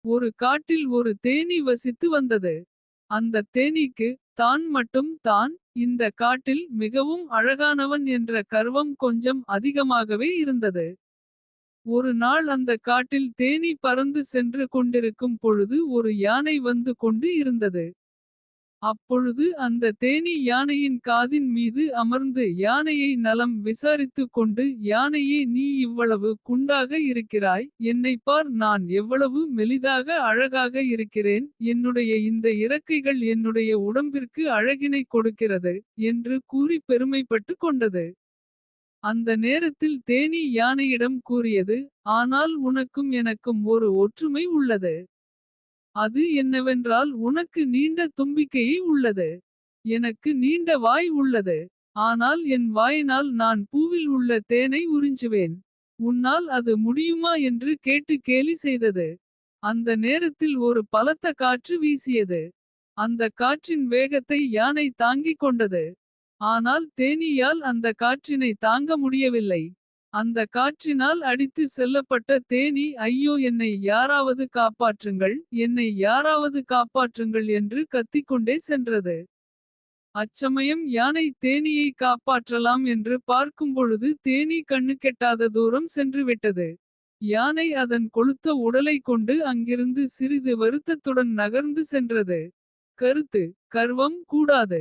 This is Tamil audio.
ஒரு காட்டில் ஒரு தேனீ வசித்து வந்தது. அந்த தேனீக்கு தான் மட்டும் தான் இந்த காட்டில் மிகவும் அழகானவன் என்ற கர்வம் கொஞ்சம் அதிகமாகவே இருந்தது. ஒரு நாள் அந்த காட்டில் தேனீ பறந்து சென்று கொண்டிருக்கும் பொழுது ஒரு யானை வந்து கொண்டு இருந்தது. அப்பொழுது அந்த தேனீ யானையின் காதின் மீது அமர்ந்து யானையை நலம் விசாரித்துக் கொண்டு, யானையே, நீ இவ்வளவு குண்டாக இருக்கிறாய், என்னைப் பார், நான் எவ்வளவு மெலிதாக அழகாக இருக்கிறேன், என்னுடைய இந்த இறக்கைகள் என்னுடைய உடம்பிற்கு அழகினை கொடுக்கிறது என்று கூறி பெருமைப்பட்டு கொண்டது. அந்த நேரத்தில் தேனீ யானையிடம் கூறியது, ஆனால் உனக்கும் எனக்கும் ஒரு ஒற்றுமை உள்ளது. அது என்னவென்றால், உனக்கு நீண்ட தும்பிக்கையை உள்ளது. எனக்கு நீண்ட வாய் உள்ளது. ஆனால் என் வாயினால் நான் பூவில் உள்ள தேனை உறிஞ்சுவேன். உன்னால் அது முடியுமா என்று கேட்டு கேலி செய்தது. அந்த நேரத்தில் ஒரு பலத்த காற்று வீசியது. அந்த காற்றின் வேகத்தை யானை தாங்கிக் கொண்டது. ஆனால் தேனீயால் அந்த காற்றினை தாங்க முடியவில்லை. அந்த காற்றினால் அடித்து செல்லப்பட்ட தேனீ, ஐயோ, என்னை யாராவது காப்பாற்றுங்கள், என்னை யாராவது காப்பாற்றுங்கள் என்று கத்திக்கொண்டே சென்றது. அச்சமயம் யானை தேனீயை காப்பாற்றலாம் என்று பார்க்கும்பொழுது தேனீ கண்ணுக்கெட்டாத தூரம் சென்றுவிட்டது. யானை அதன் கொழுத்த உடலை கொண்டு அங்கிருந்து சிறிது வருத்தத்துடன் நகர்ந்து சென்றது. கருத்து: கர்வம் கூடாது.